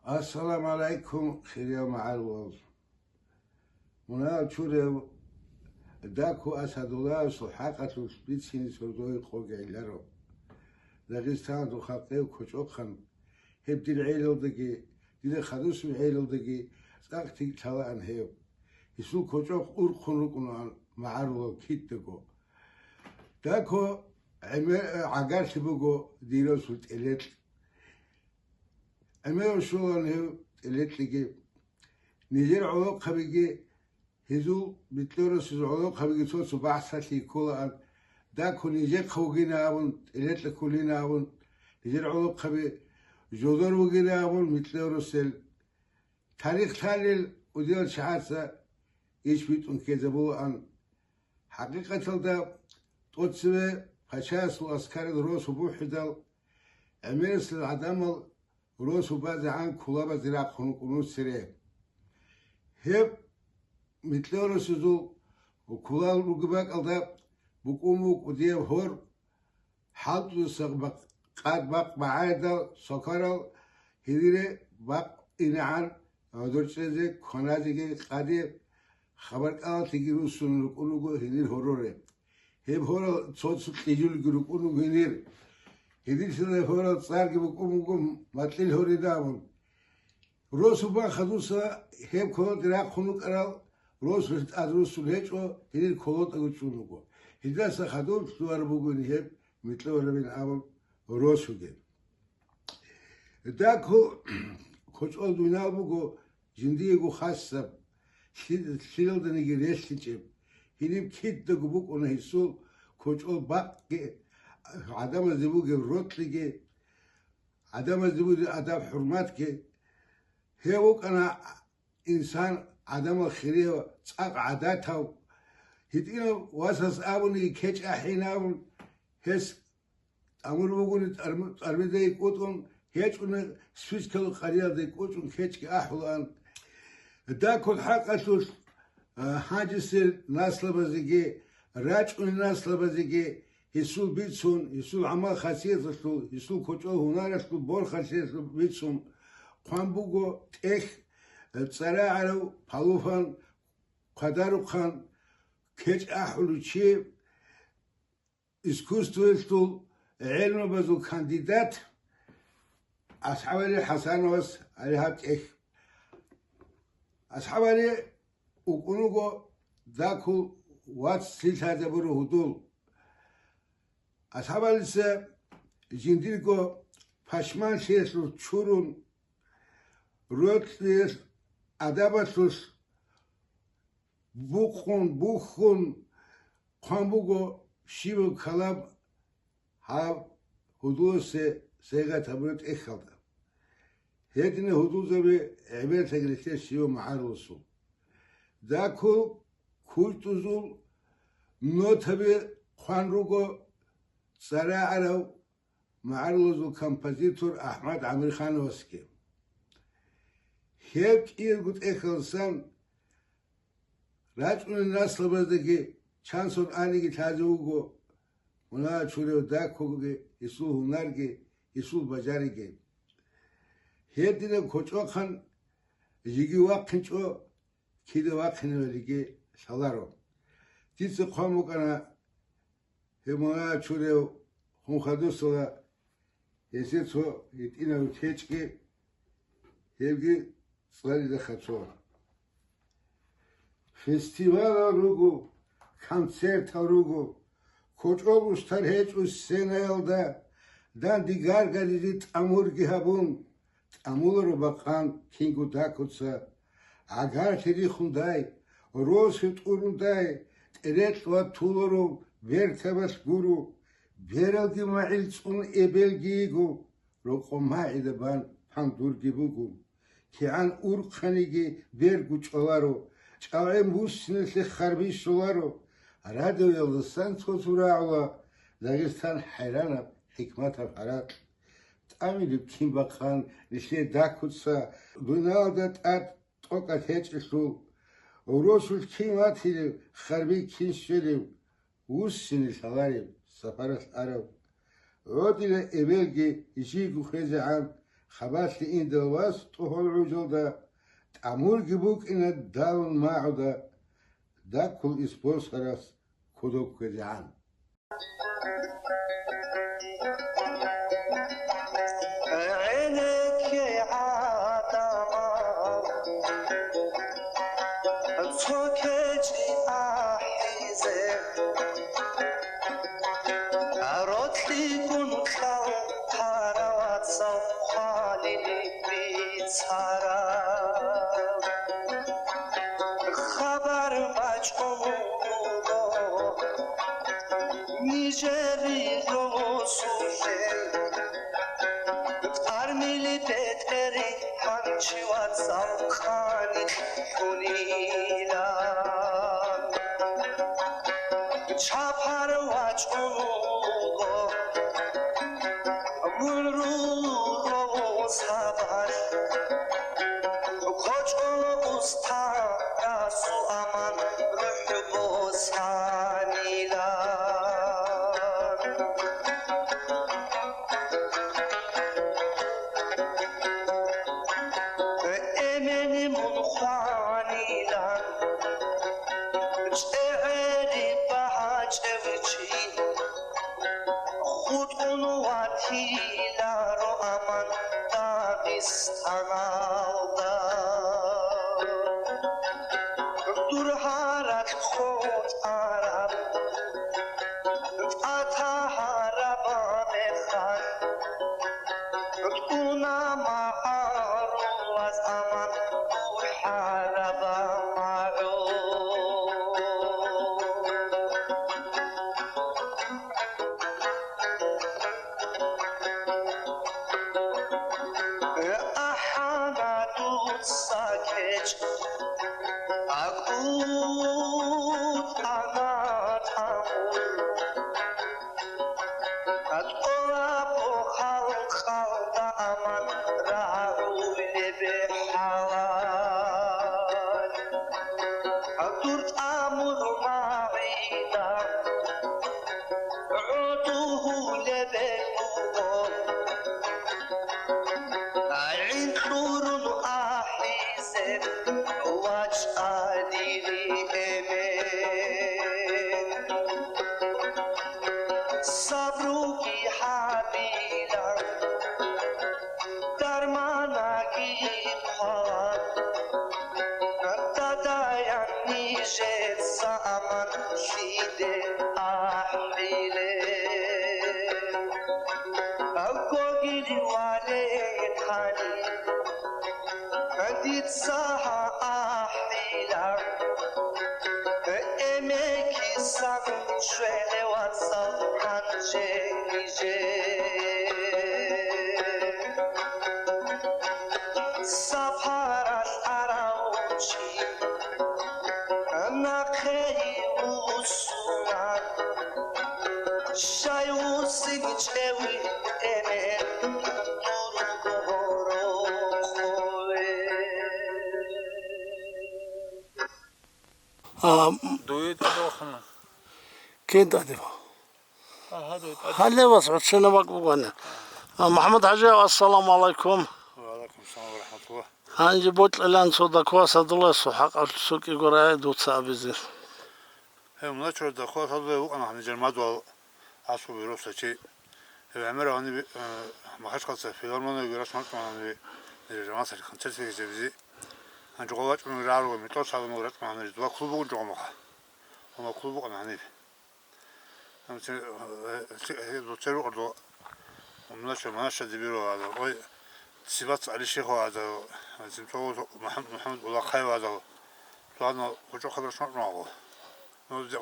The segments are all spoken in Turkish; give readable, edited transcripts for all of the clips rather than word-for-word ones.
السلام عليكم خير مع الوز منا شوري داكو أسد الله صحاقة سبيتسين سردوي قوقعي لارو داغستان دو خاقيو كوشوخن هب دير عيلو دقي دير خدوس عيلو دقي ساقتي تلاان هيو يسو كوشوخ أورخنوكنا معارو كيتكو داكو عقار سبوغو ديرو سوت إليت أمير شغل هو إليتلقي نيجر عروق خبيجي هزو بتلورس عروق خبيجي صوت سبع ساتي كولا داكو نيجر خوجينا أون إليتل كلنا أون نيجر عروق خبي جودر وجينا أون بتلورس تاريخ تالي وديال شعارة إيش بيتون كذبوا عن حقيقة ده توتسوي فشاس وأسكار دروس وبوحدال أميرس العدامل روسو بعض عن كلابا زراق خنوق سريه هب مثل رسوزو وكلال رقباك الدا بقومك وديب هور حالتو سقبق قاد بق معايدا سكرال هديره بق إنعان دورشزي خنازي قادي خبر قال تيجي روسون رقونو هدير هوروره هب هور صوت تيجول رقونو هدير هدير سنة هورا صار بقوم ماتليل هوري دامون روسو با خدوسا هب كولو دراق خنوك أرال روسو أدروسو ليشو هدير كولو تغوشونوكو هدير سخدوم سوار بقوني هب مثلو ربين عمل روسو جن داكو كوش أول دونال بقو جندية خاصة شيل دنيجي ريشتيجب هدير كيد دقو بقو نهيسول كوش أول باقي عدم الزبوج الروتلي عدم الزبوج عدم حرماتك هي وكأنا إنسان عدم الخيرية تاق عاداتها هدينا واسس أبوني كيش أحينا هس أمر بقول أرمي ذي كوتون هيك أن سويس كل قرية ذي كوتون كيش كأحلان دا كل حقه حاجز الناس لبزيجي راج الناس لبزيجي يسول بيتسون يسول عمل خاصية رسول يسول كتوه هنا رسول بول خاصية بيتسون قام بوجو إخ تصارع على بالوفان قدرو خان كيج أحلو شيء إسكوستو يسول علم بزو كانديدات أصحابي حسن وس عليها إخ أصحابي وكونوجو ذاكو وات سيل هذا برو هدول أصحابالسه جنديركو پشمان شیرسو چورون روتلیس ادابسوس بوخون قامبوگو شیو کلاب ها حدود سیگا تبرت اخالده هدینه حدود زبی عبیر تگریسه شیو معروسو داکو کورتوزول نو تبی خوانروگو سرا على معروض الكمبوزيتور أحمد عمري خان وسكي هيك يقول إخلصان راجعون الناس لبزدكي شانسون آنيكي تازوغو ونا شوريو داكوغي يسول هناركي يسول بجاريكي هيك دينا كوچو خان يجي واقنچو كيد واقنو لكي شالارو تيس قامو كانا هما شوريو هم خدوسلا يسيتو يتينا وتشكي هيجي صاري دخلتو فستيفال روغو كونسرت روغو كوچو بوستر هيچ سينالدا دان ديگار گاديت امورگي هبون امور بقان كينگو داكوتسا اگر تري خونداي روسيت اورونداي تريت وا تولورو vertebas guru veraldi mailsun ebelgigu roqoma idaban pandurgibugu ki an urqanigi vergu çolaro çave musnesi xarbi solaro radio yolsan tozurawa Dagestan hayrana hikmat harat tamili kim bakan nişe dakutsa dunadat at tokat heçsu rosul kimatili xarbi kinşeli وسني سلاري سفارة عرب عودنا إبلغي يجيكو خيزة عام خبالي إن دواس طهول عجل أمور جبوك إن الدال معه دا كل إسبوع خلاص كدوك كجعان عينك يا عطمة توكجي أحيزة عرضلي كن خل حروات صوحالي بيتسارا خبر مجموعه نيجري روسوشه أرميلي بتري همشي واتسام خاني خونيلا چپر وجهو من رو سبر کجا استا رسو امان روح بوسانیلا امنی منخوانیلا چهری بچه خود اونواتی لارو امان داغستان آلدا دور هارت خود عرب اتا عربان خان اونا معارو از امان دور حربا معو ساکج اکود آناتامور ات اولابو خال دا امان راوی به حوال اتورت امور معیدا عدوه لبهو عين نور أحيزب واجعلي أمين صبروك حبيلا درمانكي بخار تدايني جد زمان شيد أحيلي أقوغي والد هاني أديت ساها أحيلا إمكي سام شوية واتساب هنجي نيجي سفارة أراوشي نخي وسونا شاي وسيجي إمن دويت دوخنا كده دي هذا هلا وصعد شنو بقولنا محمد حجي السلام عليكم وعليكم السلام ورحمة الله هنجي بوت الان صودا كواس الله سحق السوق يقرا دوت سابزي هم لا تشرد أخوات هذا وأنا عن جرماد وعصو بيروسة شيء العمر أنا ما حش قصة في الأرمان ويراش مرت معنا الجماعة اللي خنتر في جبزي عن جوات من الرعاة ومتوسع ونورات معنا الدواء كلبو جمعة وما كلبو أنا عنيف هم تلو أرض ومناش مناش دبيرو هذا وي سبات على الشيخ هذا زمتو محمد ولا خير هذا طبعا وجو خبر شنو معه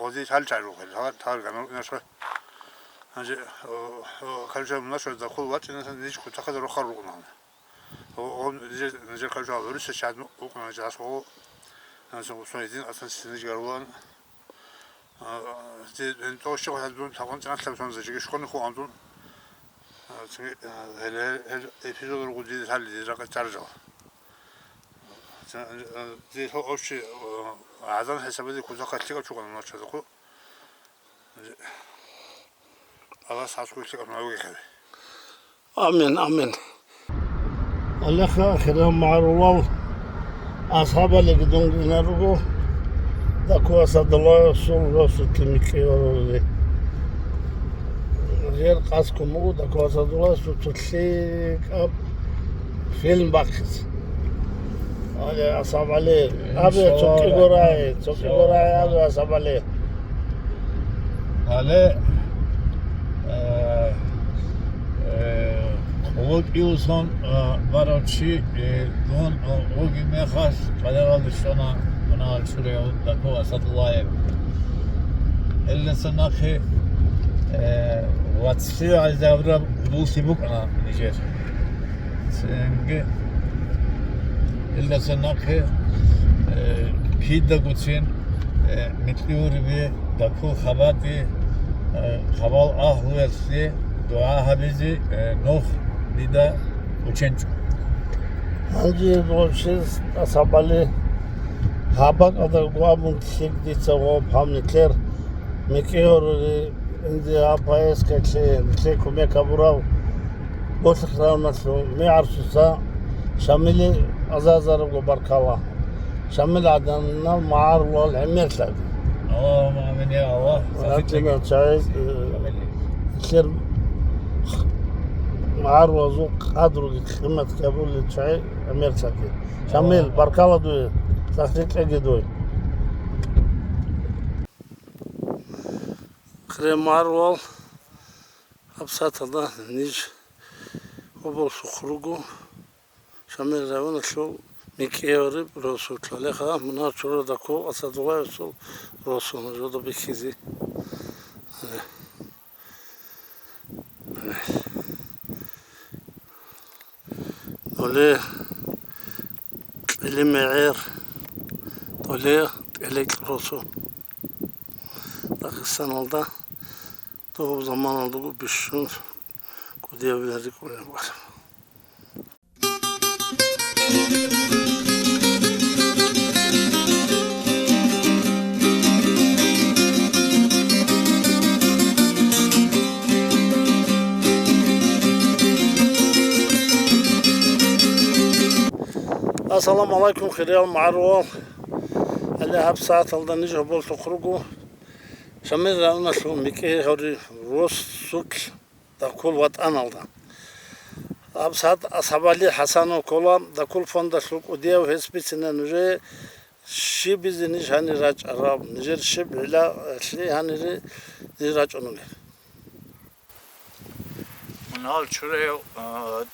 어디 잘 자르고 다 가면 그래서 이제 칼자 문화서다 콜 왔지는 이제 고착하도록 하려고 나네. 이제 칼자 어르신 샷 오고 나서 그래서 무슨 이제 어떤 시즌이 가로는 이제 또 시작하던 타건 장점 선수들이 시간 후안도 지금 에피소드로 고지 살리다가 자르죠. 이제 혹시 아전 해서도 고작가 찍어주고 놓쳐서 이제 아가 사수고 찍어 놓고 계세요. 아멘 아멘 Alexa خيرهم مع الله أصحاب اللي قدون نرجو دكوا صد الله سون راس تلميكي ورودي غير قاسكم مو دكوا صد الله سو تلسيك أب فيلم باكس هذا أصحاب عليه أبي توكي قراي أبي أصحاب عليه Ale Olsun varoči don ogi mehas kaderalı şona buna şuraya da kova satılayım. Elle sanakı vatsi azavra bulsi bukana nijer. Senge elle sanakı pida guçin mitliuri bi dakul khabati khaval ahversi dua habizi noh Lida Uçençuk. Hangi rolşiz asabali habak ada guabun tişekdi çavab hamnikler mekiyoruri indi apayes kaçe kume kaburav boşluklar nasıl mi arsusa şamili azazarı gobarkala şamil adanına mağar lol emirler. Allah'ım amin ya Allah. Rabbime çay işler مع الوزوق قادروا قيمة كابول للشاي أمير ساكي شامل باركالا دوي ساكتك أجي دوي كريم ماروال أبسط الله نيج وبول سخرجو شامل راون شو ميكي ورب روسو تلاليخا منار شورو داكو أصدوا يسول روسو نجودو بكيزي وليه اللي معير وليه إليك روسو Dağıstan oldu. Doğu zaman oldu bir şun kudiyebilirdik oraya var. Assalamu alaikum خيريال معروف اللي هب ساعة الدا نيجي بول تخرجوا شمير لنا شو ميكي هوري روس سوق دا كل وات أنا الدا هب ساعة أصحاب لي حسن وكولا دا كل فون دا سوق وديا وهسبيتنا نجي شي بيزي نيج هاني راج عرب نجي شي بلا شي هاني دي راج أنولي Bunal şuraya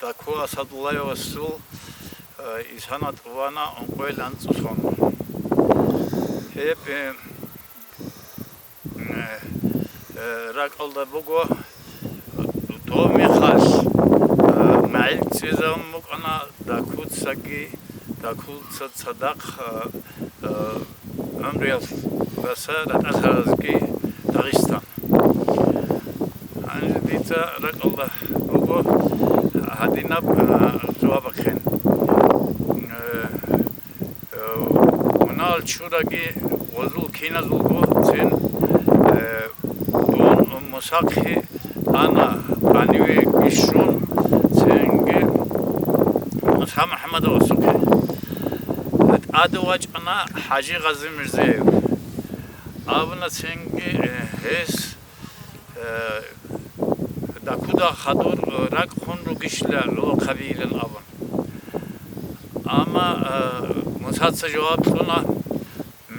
da kova satılayı vasul İshanat uvana onkoylan son. Hep rak oldu bugo tomi khas mail çizam mukana dakut sagi dakut sadak ömriyal basa datazki Dağistan. Hani dita rak oldu bugo hadinab zuabakhen. Munal şuraki vazul kina zulgo sen don musakhi ana anive işun senge Musa Muhammed Osukhe advaç ana Hacı Gazi Mirzayev abına senge hes dakuda khadur rak khunru gişler lo kabilen abın ama Musatsa cevap suna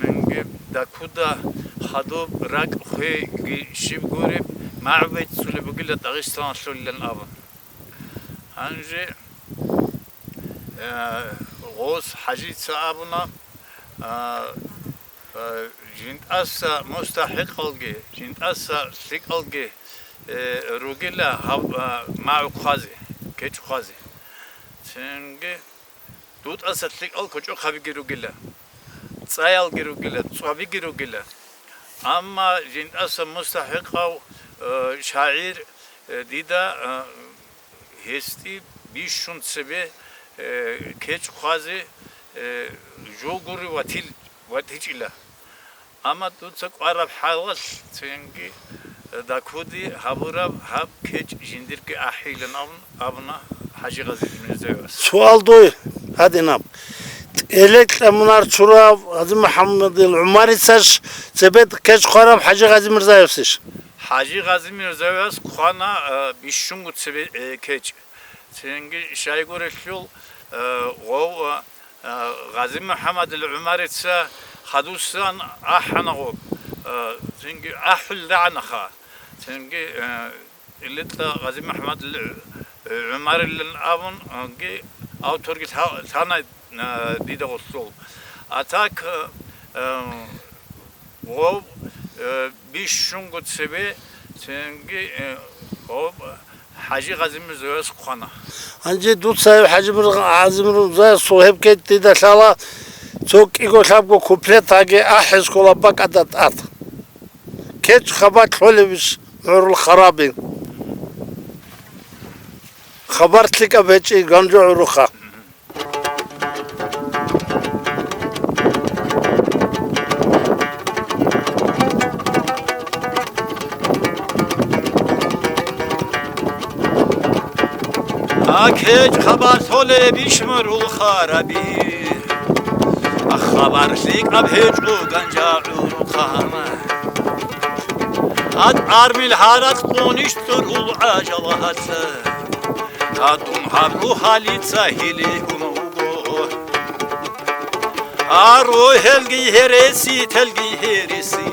منجب داكودا خدوب راك خي شيب غورب معبد سولي بقلة داغستان سولي الأبن أنجي غوص حاجيت سابنا جنت أسا مستحق ألقي جنت أسا سيك ألقي روغيلا معو خازي كيش خازي سنجي دوت أسا سيك أل كوشو خابي روغيلا Sayal girugile, tsuabi girugile. Ama jint asa mustahikav şair dida hesti bişun sebe keç khazi joguri vatil ama tutsak arab halas çünkü dakudi habura hab keç jindir ki ahilen abna Hacı Gazi Mirzayev. Sual doy. Hadi nap. Elekle munar çura Hacı Muhammed el-Umari saç sebet keç qarab Hacı Gazi Mirzayev siş. Hacı Gazi Mirzayev kuana bişungut sebe keç. Çünkü şey görüşüyor o Gazi Muhammed el-Umari ise hadusan ahana o. Çünkü ahul da'naha. Çünkü illetle Gazi Muhammed el-Umari el-Avun ki autor git sana dide olsun. Atak o bişungut sebe çünkü o Hacı Gazi Mirzayev kuana. Anca dut sayı Hacı Gazi Mirzayev sohib ketti de şala çok ego şapko kuplet agi ahis kola bak adat at. Keç xabat xolibiş urul xarabin. Xabartlik abeçi gancu uruxa. Keç xabar sole bişmurul xarabi. Xabarlik abheç o ganca uruxana. Ad armil harat konuştur ul acalatı. Adun habru halitsa hili unugo. Aru helgi heresi telgi heresi.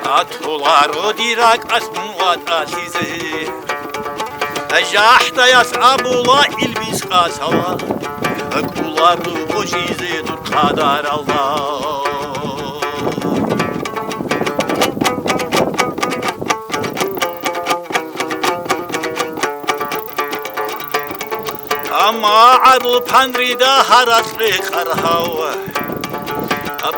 Atularo dirak asmuat atize. Ejahta yas abula ilbis kasala. Kulları koşize dur kadar Allah. Ama arul pandrida haratlı karhava.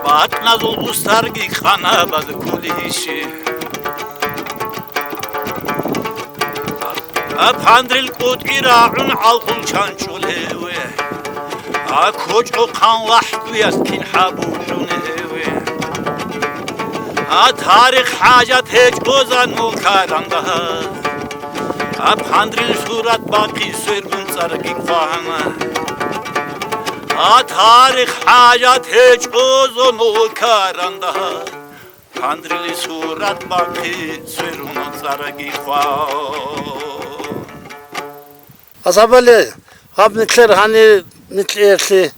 Bat nazul ustargi khana baz kulişi. Pandril kut ira'un alkul çançulewe. Koç o kanlah duyaskin habucunewe. Tarih hacat hiç ozan ol karandaha. Pandril surat baki sörbün sargı kvahana. Tarih hacat hiç ozan ol karandaha. Pandril surat baki sörbün sargı kvahana. Asabali hab nitler hani nitli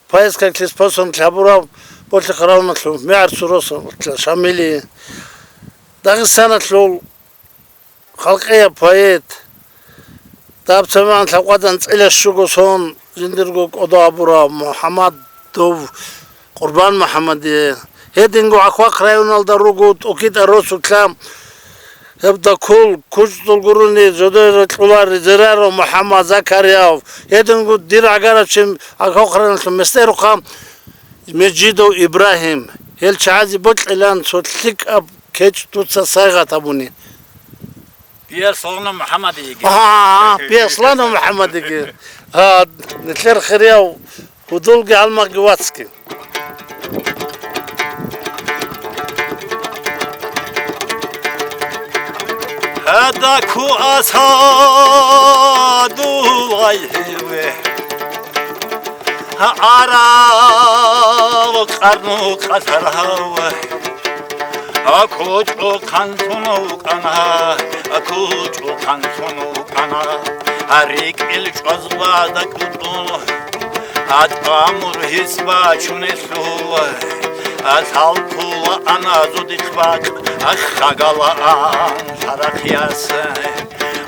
payska klis posom tlabura bolti qarawmatlu me'ar suroso shamili Dağıstanatlu halkaya payet Dabçaman tlaqadan tsila shugo son zindirgok odabura Muhammad Dov Qurban Muhammad hedingo akwa krayonal darugut okit arosu klam Hepta kul kuçtul guruni zodoylar zeraro Muhammad Zakariyav hedingo dir agarachim akokran mesteruqa Mejido İbrahim hel chazi bot ilan sotlik ab keç tutsa sayga tabuni Piyaslana Muhammad igi piyaslana Muhammad igi netler khiriyav hudulgi almak givatski Hada ku asadu ayve ara qarnu qasarhawa akuç o kansunu kana akuç o kansunu kana harik il çözbada kutun ad amur hisba çunesu Asal kula anazu dikbak Akhagala an sarakiyası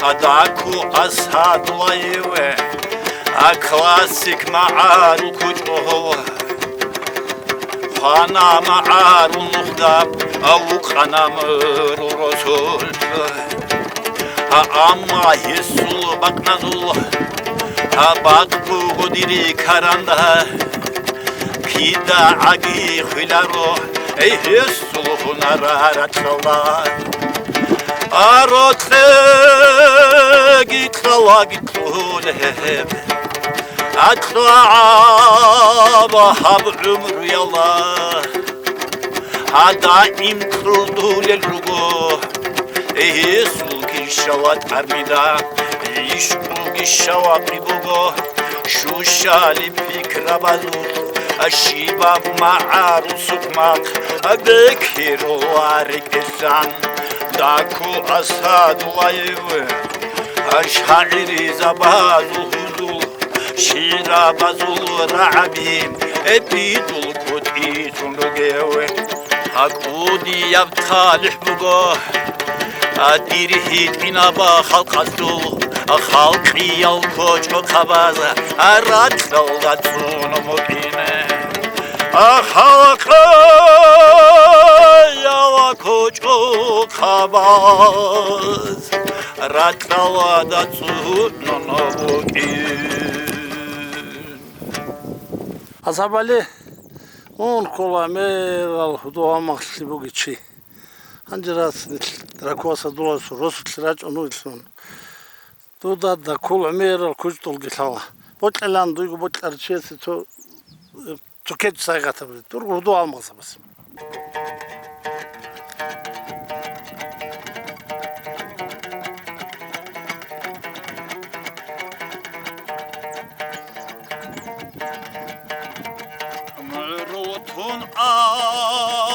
Adaku asadlayve Aklasik ma'arul kucuhu Khana ma'arul nuhdab Avuk anamır rasul Amma hissul bak nazul Bak bu diri karanda Kida agi khilaro ey hissuluna raratlar Arotle gitla gitluleb Atlaaba hab umr yalla Hada imtrudul rugo ey hissul kishalat armida ishqugi shawaqi bugo shushali fikra bazut ashiba ma'arusuk maq abekiro arikesan daku asadu ayev ash'ari zabazul huzul shira bazul ra'bim ebidul koti sungewe akudi yabtalih bugo adiri inaba khalqatul khalqi alkocho khabaza aratl gatun mukine khalqa yalkocho khabaz aratl gatun mukine Azabali он коламер дуа махли бугичи анжерас дракоса дуас росутлрач онуилсон туда да коламер кучтол гисала ботлан дуйгу ботларчеси то тукет сайгата тур дуа алмасабас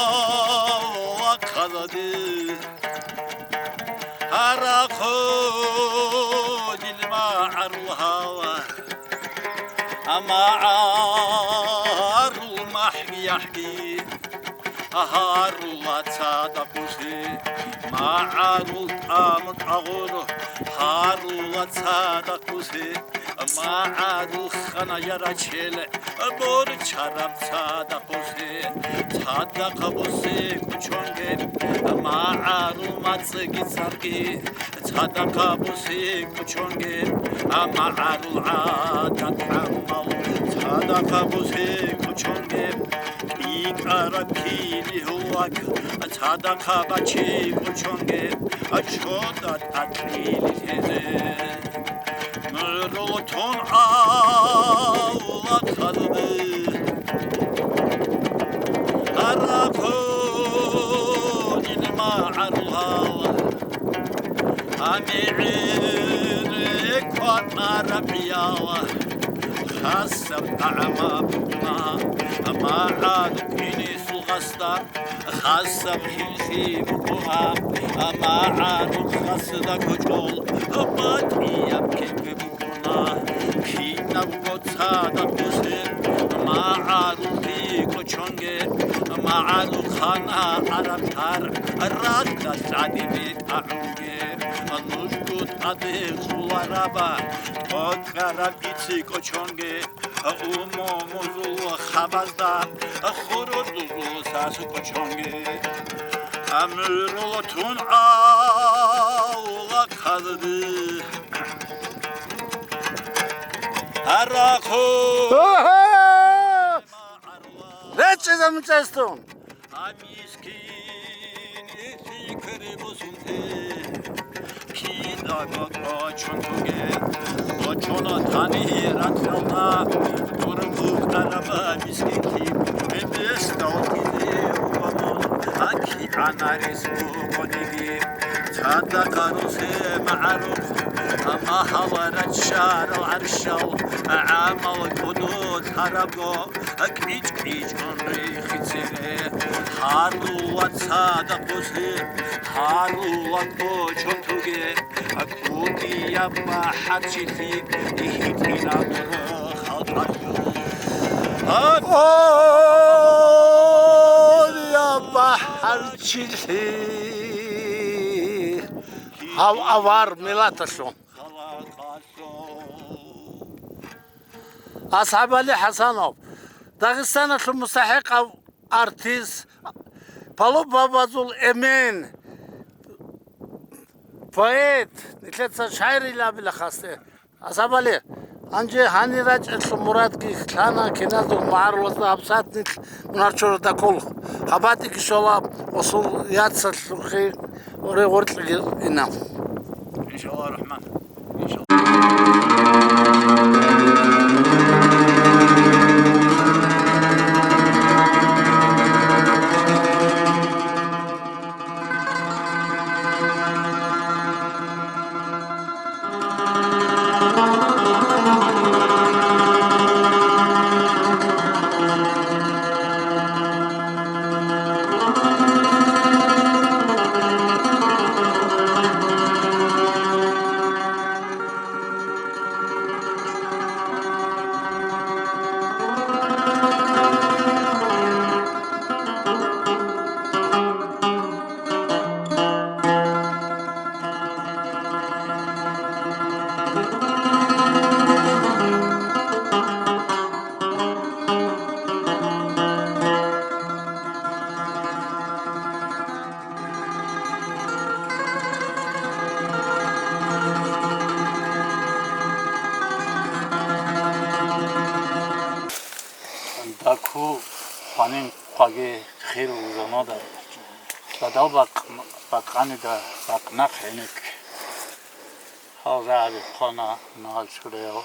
Allah kadadı Harakı dilma arulhava Ama arul mahgi yahgi Harul atada kusi Ma'arul amut ağuru Harul atada kusi Ma'arul khana yarachele Bor charab sada kusi Tada kabusi kuchonge Ma'arul matsigi sargi Tada kabusi kuchonge Ma'arul adat hammal Tada kabusi kuchonge Ikara pili huak Tada kabachi kuchonge Achodat atlili teze Mırıltun Allah kalıdı Arakun ilma arulal Ami'ir ekvat arabiyala Khasab a'ma bukna Ma'ad kini sulgastar Khasab hilfi bukna Ma'ad khasda kuchol Batiyab kepi bukna Kina bukotsada kusir Ma'arufi kuchonge Ma'aru khana arabtar Radda sadibit a'unge Nushkut adi zularaba Tokara bitsi kuchonge Umo muzul khabazda Khuruduzlu sasu kuchonge Amrulutun Allah kalıdı Harakun Reçe zamçastun Amiskin fikri bozundu Kida koçontuge Koçona tani ratralda Durumluk araba miskin kim Bendesta okidi uvamon Aki anaris bu konegi Tada karuse ma'aruf Ama havarat şaro arşal Amal kudud harabgo Akiç kiç onri khitsire Harulat sada kusi Harulat koçotuge Akudi yapma harçitik İhit inadro halkayo ya bahar çilhi Hav avar milataşon أصحاب علي حسنов داغستان المستحق ارتيست Палу Бабазул Эмин поэт нилетса шайри лабила хасте асабали анже ханирач мурат ки хана киназу маарваз абсат нил нарчор да кол хабати ки шола осул ятсал хи оре гортл инам иншаллах рахман иншаллах داکو خانم قاگه خیر و زنا داره بدال بقانی دا بقنق هنک حاضر علی خانه نهال شده و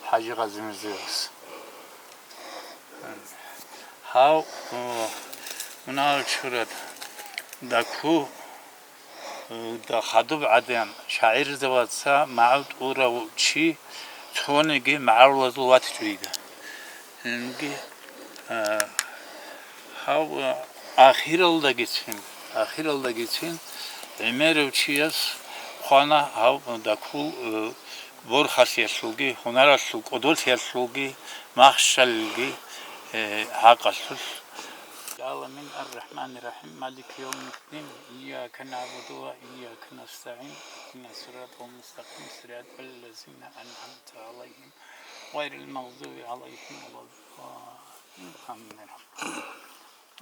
حاجی غزیم زیرس هاو نهال شده داکو دا خدوب عدم شاعر زواتسا معود اورا و چی تونگی معول زوات جویده نگی هاو آخر الدا geçin Ömer uçuyas خانه هاو داکو بور خاصیتلگی هنرالگ odolsiyatلگی مخشلگی حقاسل من الرحمن الرحيم مالك يوم الدين إياك نعبد وإياك نستعين اهدنا الصراط المستقيم صراط الذين أنعمت عليهم غير المغضوب عليهم ولا الضالين آمين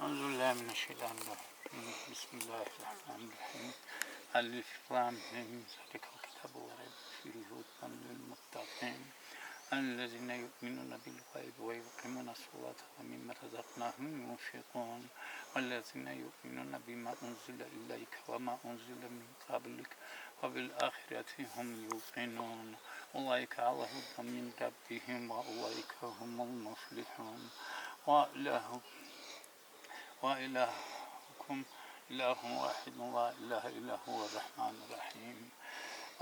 أعوذ بالله من الشيطان الرجيم بسم الله الرحمن الرحيم ألف لام ميم ذلك الكتاب لا ريب فيه هدى للمتقين الذين يؤمنون بالغيب ويقيمون الصلاة ومما رزقناهم ينفقون والذين يؤمنون بما أنزل إليك وما أنزل من قبلك وبالآخرة هم يوقنون أولئك على هدى من ربهم وأولئك هم المفلحون وإلهكم إله واحد لا إله إلا هو الرحمن الرحيم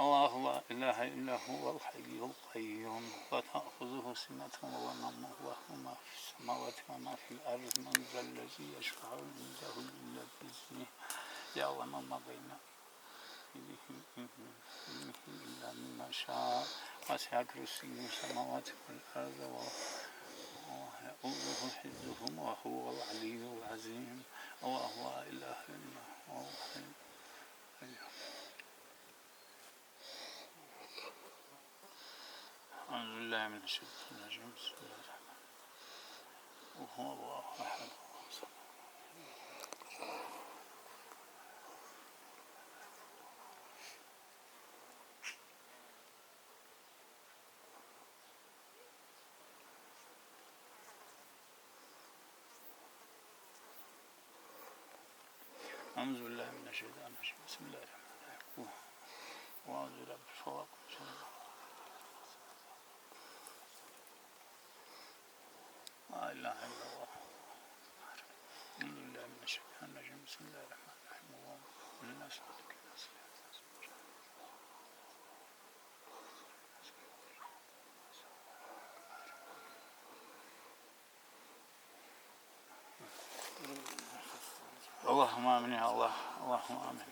الله لا إله إلا هو الحي القيوم لا تأخذه سنة ولا نوم له ما في السماوات وما في الأرض من ذا الذي يشفع عنده إلا بإذنه يعلم ما بين أيديهم إلا مما شاء وسع كرسيه السماوات والأرض ويؤوده حفظهما وهو العلي العظيم الله لا إله إلا هو الحي القيوم أعوذ بالله من الشيطان الرجيم بسم الله الرحمن الرحيم وهو الله أحد أعوذ بالله من الشيطان الرجيم بسم الله الرحمن الرحيم وأعوذ برب الفلق لا إله إلا الله أعوذ بالله من الشيطان الرجيم بسم الله الرحمن الرحيم اللهم الناس اللهم آمين يا الله اللهم آمين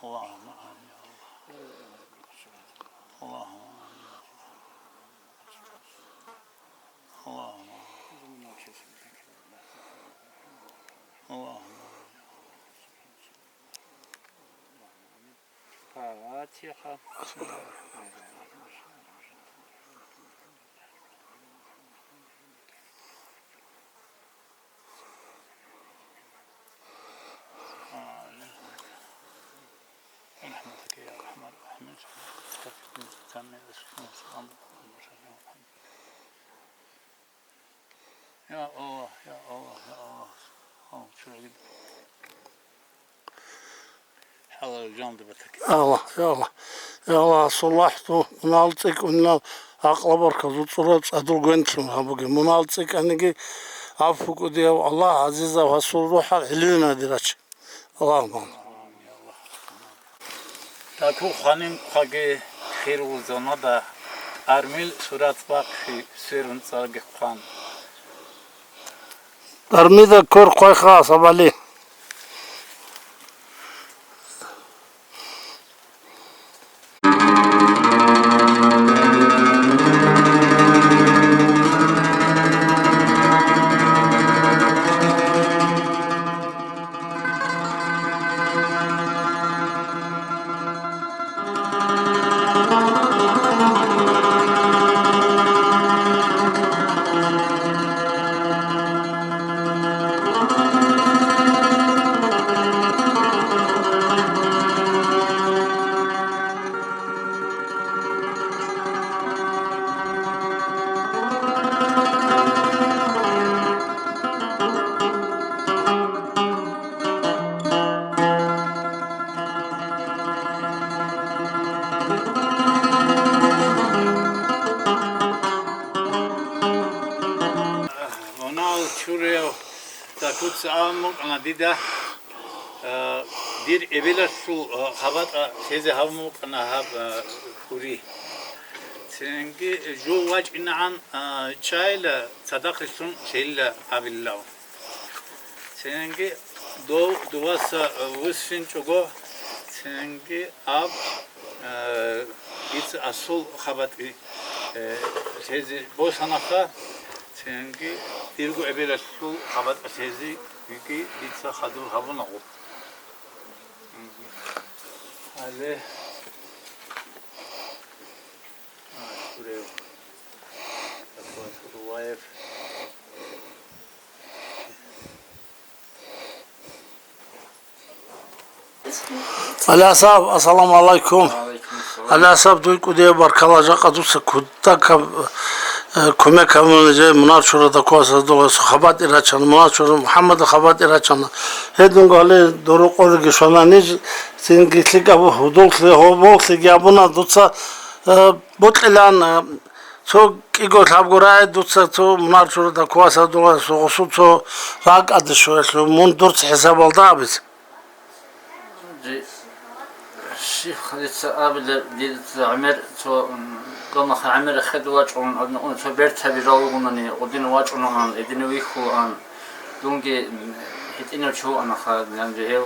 اللهم آمين يا الله اللهم آمين اللهم اللهم فاتحة رحمتك يا أرحم الراحمين يا الله يا الله يا الله شو عجب حضر الجنب بتك الله يا الله يا الله صلحته منالتك ونال أقلب ركض صورت أدل جنتم هبوجي منالتك أنجي عفوك ديا الله عزيزة وحصل روح علينا درج اللهم داکو خانم قاگه خیر و زنا دا ارمیل صورت باقی سرون ساگ خان درميدا كور قوي خاص بالي tut amuk ana dida dir ebeler su habat teze hamuk ana hab kuri çünkü jo vaç inan çayla sadakışın şeyle abillav çünkü duvasa vusfin çogo çünkü ab it's asıl habat teze boşanaka çünkü dirgo ebeler su habat teze Çünkü bitse hadur havuna o. Hadi. Şuraya. Şuraya. Alasab, assalamu alaikum. Alasab duygu diye var kalacak adursa kutta kömek hamlece munar şurada kosa doğası habat iraçanı munar şurada Muhammed habat iraçanı hedun gale doğru kodu ki şuna ne sen gitlik abu hudulse hobulse ki abuna tutsa butlan çok ego tabgora tutsa to munar şurada kosa doğası osu to rak adı şu mundur hesap oldu abi. الشيخ خالد أبدا ديت عمر تو قام عمر خد واجون أن تبرت بيراوغنني ودين واجون عن إدين ويخو عن دونجي هتينا شو أنا خالد يعني هي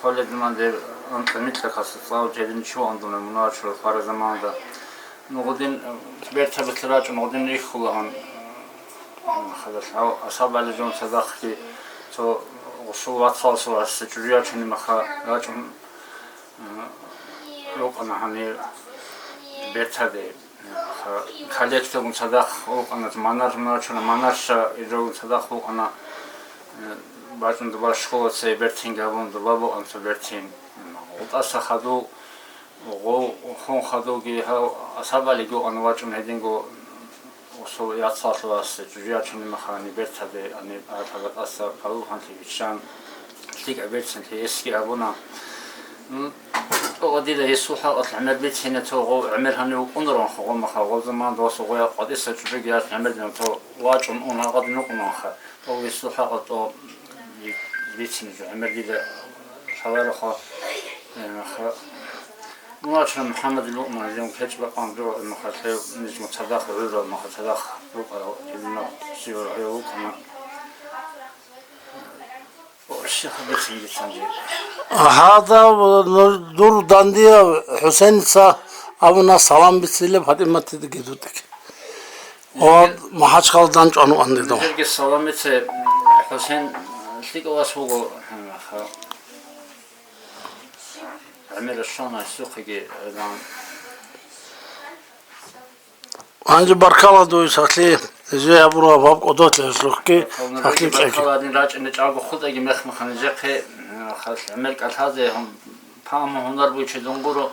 خالد من ده أن مثل خاصة صار جدين شو عندنا مناقشة فار زمان ده نقدين تبرت بتراجع نقدين ويخو عن خلاص أو أصاب على جون صداقتي تو وصو واتصل سوا السجريات شنو مخا راجون لوك أنا هني بيتهدي خالدتهم صدق لوك أنا تمنار مناشنا مناش يجون صدق لوك أنا بعدين دبار شكوى سيبرتين قبل دبابو أم سيبرتين وتأسى خدو وخون خدو جي هاو أصابع لجو أنا واجم هدينجو وصو يتصل لاس جرياتهم مخاني بيتهدي أني أتابع أسا خدو هنتي بيشان تيجي بيتسن تيسكي أبونا ودي له يسوع عمل بيت هنا تو عمل هني وقندرون خو ما خو زمان دوس ويا قد استجريات عمل تو واجن انا قد نقنا خ تو يسوع تو بيت هنا عمل دي حوالي خ مواجه محمد اللقمة اليوم كتب قندر المخاطر نجم تداخل غير المخاطر بقى إنه سير عيوكنا الشيخ بيت هنا هذا دور داندية حسين سا أبونا سلام بسيله فاطمة تدقيدودك. وما حد قال دانش أنو عندي دو. نرجع سلام بس حسين تيجي واسوقه عمل الشانة السوق يجي دان. أنجي بركالة دو يسألي زي أبورا باب قدوت لسلوكي سألي بسألي. بركالة دين راج إن جاب خود أجي مخ خنجقه خلاص عمل قال هذا هم فهم هنر بيش دونغورو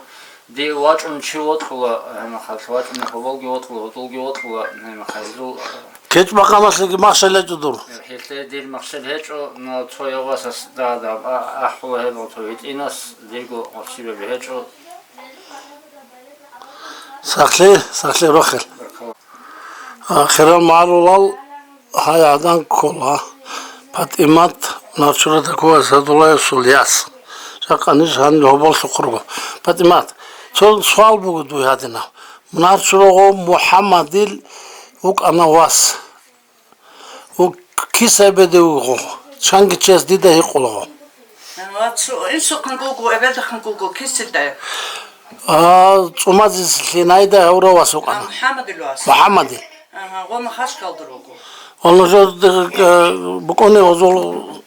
دي واجن شيء وطلع هم خلاص واجن هوالجي وطلع هم خلاص كيف بقى مثل ما شلت جدور. حتى دير مقصد هيك نطوي واسس دا أحوال هذا طويت إناس ديرجو أصيب بهيك سألي رخل. آخر المعلول هاي عدن كلها فاطمة ناتشورة تكوى سدولا يسولياس شاقانيش هاني هبول سقربو فاطمة سؤال بقدو هادنا ناتشورة محمد وك أنا واس وكيس بدو شانك تشيس ديدا يقولوا إنسو كنقولو أبدا كنقولو كيس ده تمازي سلينايدا هورا واسوق أنا محمد الواس محمد وما خاش كالدروغو والله جو بكوني وزول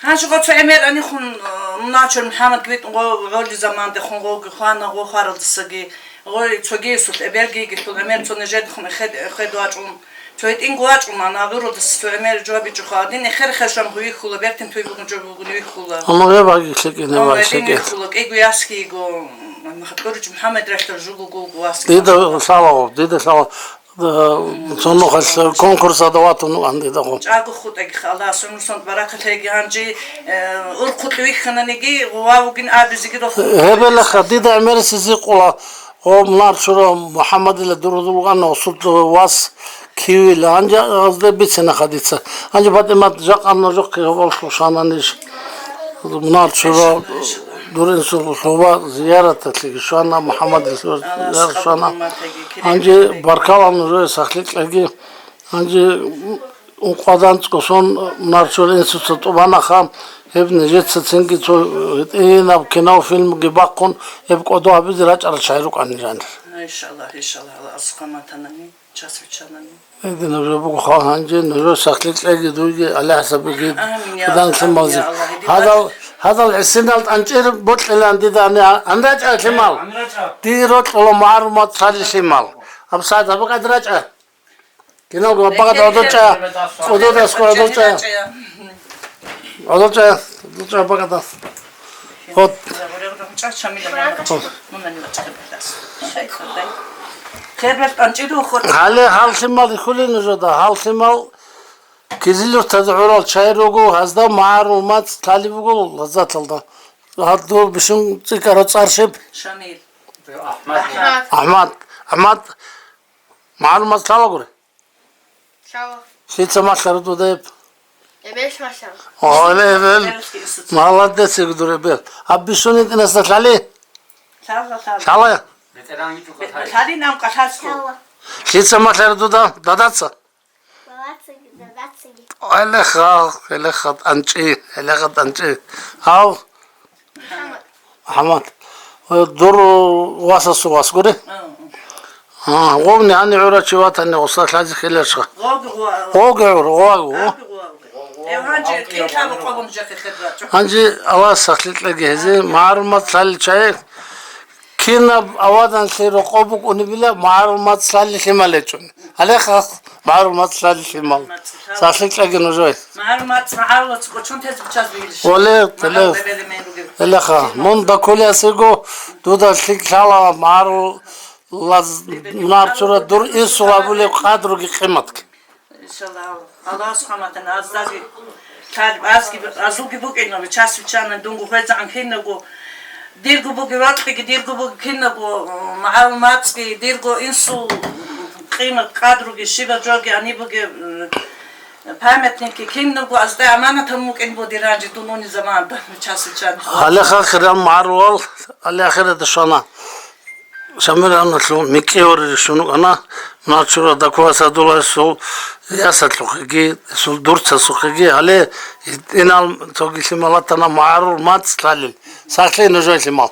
هاش قلت عمر أني خن مناشر محمد قلت غولي زمان ده خن غوغ خوانا غو خارل دسجي غولي تجي سوت أبرجي قلت عمر تنجد خن خد واجون تويت إن واجون أنا غورو دس عمر جوابي جخادين آخر خشم هوي خلا بيرتم توي بقول جواب هوي خلا أنا غير باقي شكل نواي شكل خلا إيجو ياسكي إيجو ما خطرش محمد رحت جو واسكي ديدا صلاة صنو خلص كونكورس أدوات إنه عندي ده. جاكو خود أجي خلاص إنه صنت بركة هيجي هنجي أرقد لوي خنا نجي واوجين أبزي كده. هبل خديدا أمير سيزي قلا هو منار شرو محمد اللي درودو أنا وصلت واس Kivili anca ağızda bir sene kaditsa. Anca batimat jak anlayacak ki olsun şanan iş. Bunlar şura durin şuba ziyaret ettik. Şu anda Muhammed ziyaret şu anda. Anca barkal anlayacak saklıkla anca o kadar çıkıyorsun. Bunlar şöyle enstitüt bana ham. Hep necet setsin ki yine kino film gibi bakın hep kodu abi ziraç alışayrık anlayacağındır. İnşallah inşallah Allah asıkamatanani çasviçanani. Edin öyle bu hancı nuru saklıkla gidiyor Allah hesabı gid. Kudan semazı. Hada السنة أنجر بطل عندي داني أندرج أكمل. ديرot ولا معلومات صار شمال. أب ساعة بقى أدرج. كنا بقى أدرج. أدرج أسكو أدرج. أدرج بقى ده. هات. حاله حال شمال كله نجدا حال شمال كزيلو تدعورال شايروغو هزدا معلومات طالبوغو لذت aldı. Hatta bizim çıkarı çarşıp Şamil. Ahmet malumat sağla göre. Sağ ol. Hiç maçları da hep. Beş maşallah. Öyle. Mahalle de sigdur bel. Abi şunu nasıl sali? Sağla. Hadi nam kaçarsın. Hiç maçları da dadatsa. Ele khat ançı. Hav. Ahmet. Dur wasası was göre. Ha, o ne hani öğretçi vatanı olsa lazım şeyler çıkar. Hangi Allah saklıkla gezi malumat salçayı kina avadan seyro qabuk onu bile malumat salçimal için. Alekha malumat salçimal. Saklıkla genojoy. Malumat koçun tez bıçaz bilir. Ole tele. Alekha mon da kolyasego duda sikala maru laz narçura dur insula bile kadro ki kıymet. İnşallah Allah subhanahu azdabi talib az gibi azul gibi bugün ças uçanın dungu fazan kinnego dirgu bugün vakti dirgu bugün kinnego malumat ki dirgu insu kıymet kadro ki şiva jogi ani bugün paymetnik ki kinnego azda amanat mümkün bu diracı dununi zamanda ças uçan. Alekha kıram marwal alekha de şana. Şamil anlatıyor Mekke oraya şunu ana naçura da kuasa dolar sol yasatlık ki sol dursa sokugi hale inal togi malatana ma'rur mat stalil sakli nojoy mal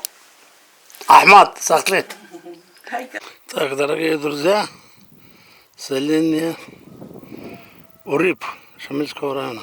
Ahmet sakli так дорогие друзья селение Уриб Шамильского района.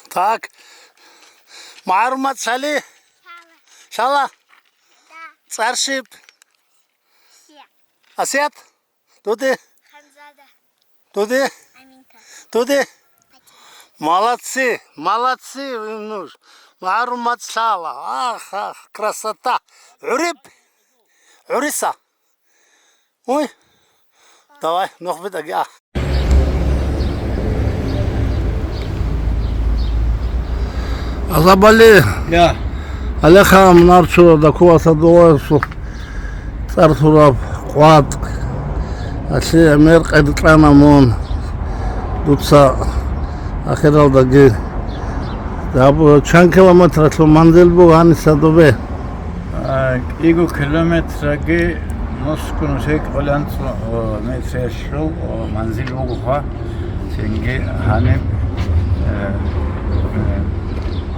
Так, маlumat sali, şala, çarşıp, Asiyat, Dodi, Dodi, Dodi, молодцы, Нуш, маlumat şala, ah, красота, Уриса, ой, давай, noch wieder, ja. Azabali. Ya. Alekha narçura da kuvasa doğarsu. Sartura quat. Asi amer qadtlana mon. Dutsa akhiral da ge. Da bu 10 kilometre manzil bu hani sadobe. Ego kilometre ge Moskunu sek olan metre şro manzil bu ha. Senge hani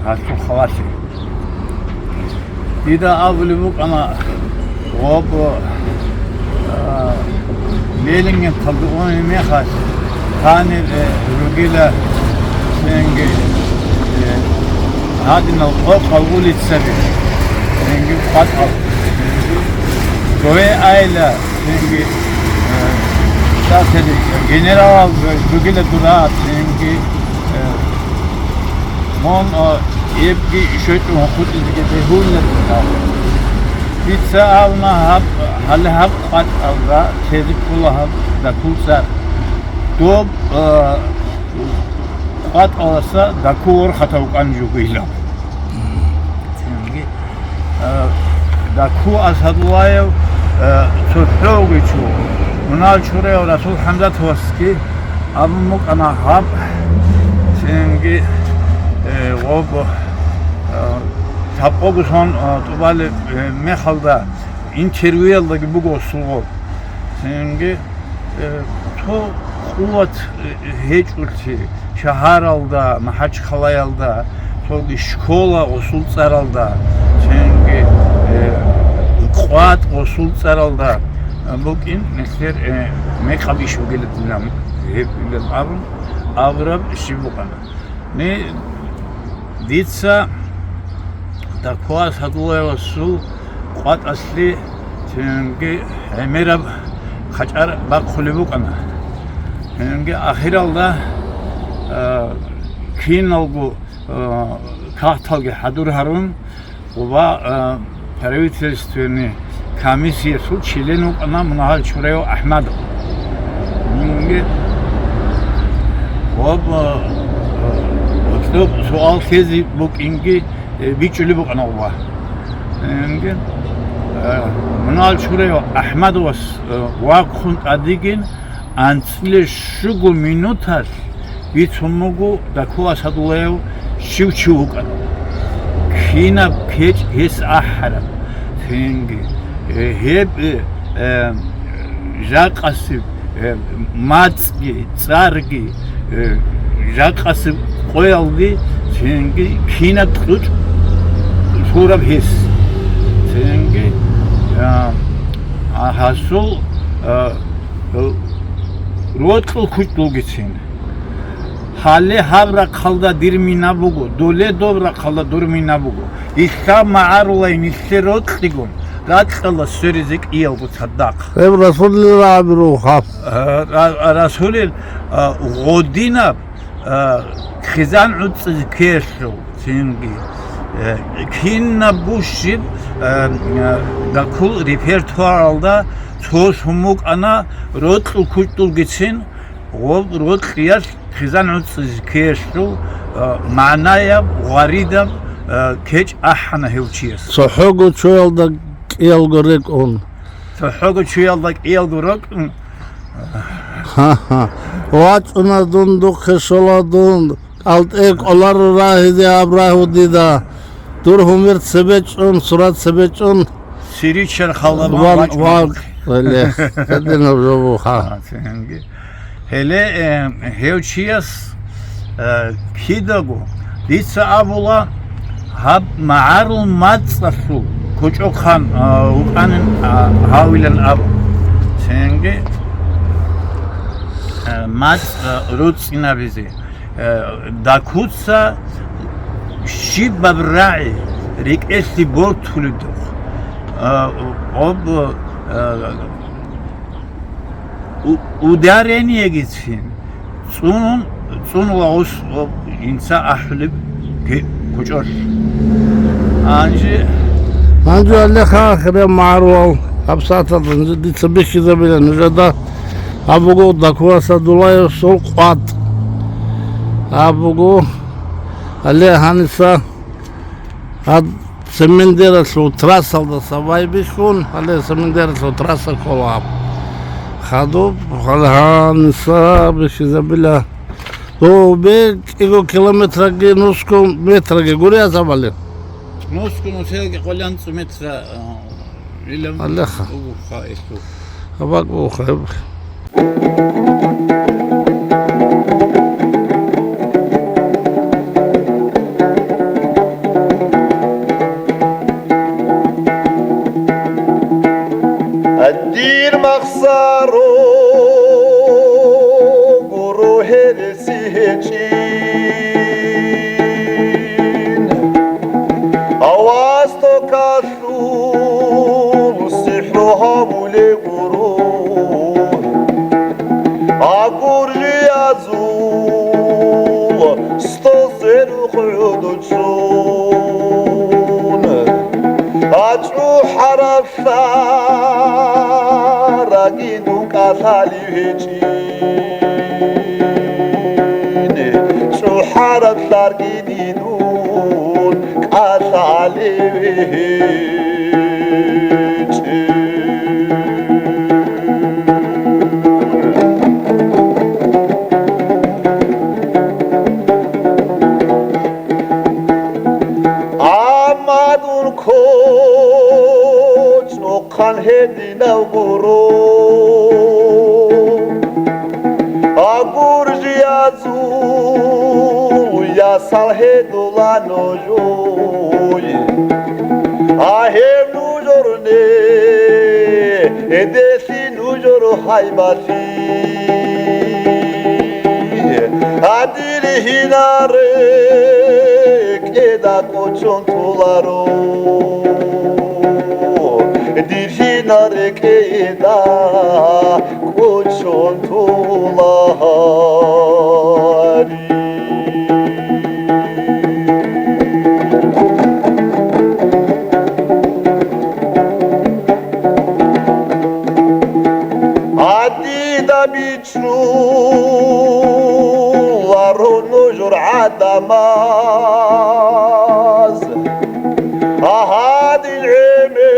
Hasu xawasi. İda avlubuk ama o Leylingen kaldı onu mehas. Tani rugila senge hadin o kabul etsebi. Senge pat al. Roe Ayla çünkü zaten general bugüne durat çünkü mon evgi şöyle okut izgede hulle bitsa avna hal qat avra tezik kullah da kulsa dob qat olsa da kur xatavuk anjugila çünkü da ku asadulayev Sotrogicu, Munal Chureo, Rasul Hamza Toski, Abmuk Anahab, Singi, Wob, Tapoguson, Tubal Mehalda, interview'daki bu gosulgo, Singi, to kuvat hiç ulti, Şaharalda, Mahaç Kalayalda, to şkola usul saralda, Singi, Quat usul saralda bugün nesler mekabiş geldiler hep bilen avrab şibukan ne ditsa da quat hadula usul quat asli çünkü merab kaçar bak kulübuk ana çünkü ahiralda kin olgu kahtalge hadur harun ve правительственный комиссия членов она много чурeo Ахмад. Вот суал сези бук инги бичули бук она уба. много чурeo Ахмад вас вакхун адиген анцле шугу минутар бицумугу дакуа садулеев шивчука. Хина печ хис ахара финги хеб жакасып мацги царги жакасып коялды финги хина туч сураб хис финги ахасул ротл кутул geçin Hale havra kalda dirmina bugu, dole dobra kalda durmina bugu. İhta ma'arulayın isterotligun. Ratkala sörezik iyal bu saddak. Ev Resulullah abi ruhab. Resulil godina khizan utsız keşru. Çünkü kinna bu şib da kul repertuarda çoğu humuk ana rotlu kuttul geçin. O rot kıyas خزان عطس كيشتو معناها غريدة كيش أحنا هيوتشيس. صحوجو شو يلدك يلقرك أون. صحوجو شو يلدك يلقرك. Ha. Vaç ona dunduk kışola dund. Alt ek olar rahidi abrahudida. Dur humir sebeç on surat sebeç on. Siriçer halama vaç. Var. Öyle. Kadın o ha. Hele hevçiyas kidago ditsa abula hab ma'arul matsasu koçokhan uqanin hawilan ab senge mat rutsina bizi dakutsa shibabrai rik esti bortuludu ob udareniye gitsin. Sunula os insa ahlib koçor. Anca Allah khare marwal habsata dit sabik zabila nujada abugo dakwa sadulay sol qat abugo Allah hanisa ad semendera so trasalda savay bishun Allah semendera so trasal kolab خادوب خالهان صاب شزبلا تو بيك إيكو كيلومتر كي نسكو متر كي قولي أزابالي نسكو نسيل قولي متر إلهم الله خائفو خباك بوخيب الدير مخسارو قروه السهجين أواستو كاشو سحرها გინდუნ კასალი ვეჭინე შუჰარად ლარგინიდუნ კასალი ამადუნ ქოჭო ხანჰედინა გურო აგურჟიაზუ იასალჰედულანო ჟოი აჰემ ნუჟორნე ედესი ნუჟორო ჰაიბათი ადირი ჰინარე კედა კოჩონ თულარო დირჰინარე კედა კოჩონ თულარი ადიდა ბიჩუ ლარო ნუჟურ ადამაზ აჰადილ ემე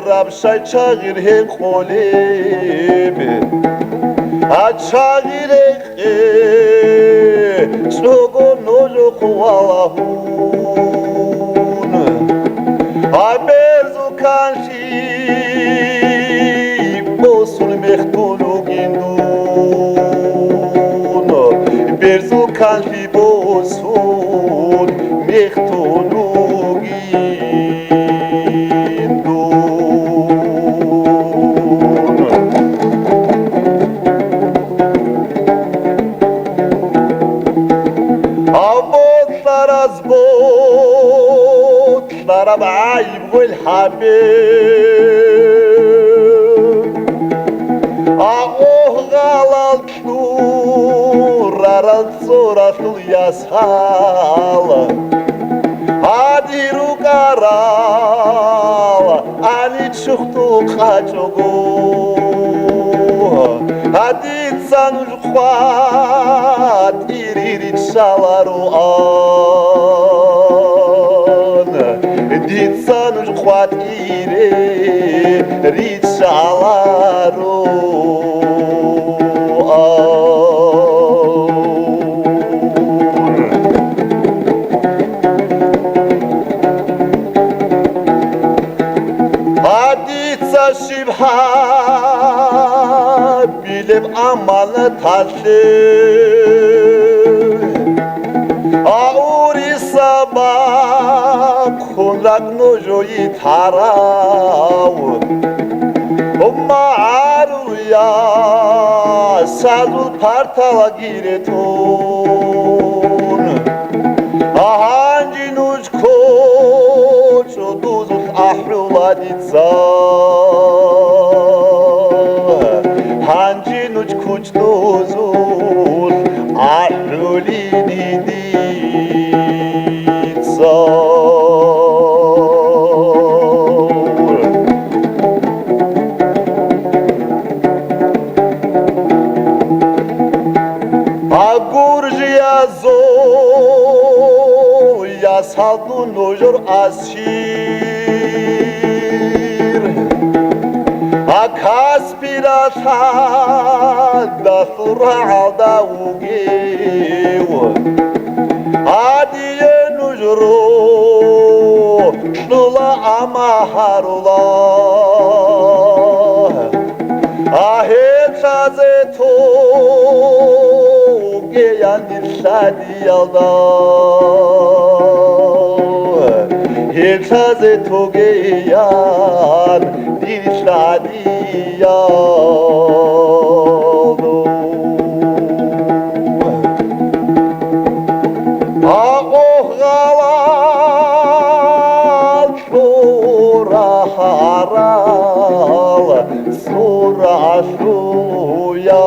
რაბშა ჩაღირ ჰეყოლები აჩაღირე ყე წოგო ნუჟო ხვალაჰუნ აბეზუ კანში ბოსულ მეხტულუ გინდუნ ბერზუ კანში ბოსულ მეხტულუ ضرب عيب والحبيب أوه غلط نور رد صورة اليسهال عديرو قرال أني تشختو خاجوغو عديد سانوش خوات إريريت شالارو Ditsanuj khwatire richalaro Aditsa shibha bilev amal tashe Auri sabah khunrak nojoyi tarav Maruya sadul partala gireton Ahanji nuj kocho duzul ahruladitsa Hanji nuj kuch duzul ahruliditsa Saldu nojor asir Akas pirata da surada ugev Adiye nojoro Nula amaharula Ahet sazeto Geyan dilshadi yalda Hiltaze togeyan dilshadiyaldo Aqoh galal shura haral Sura shuya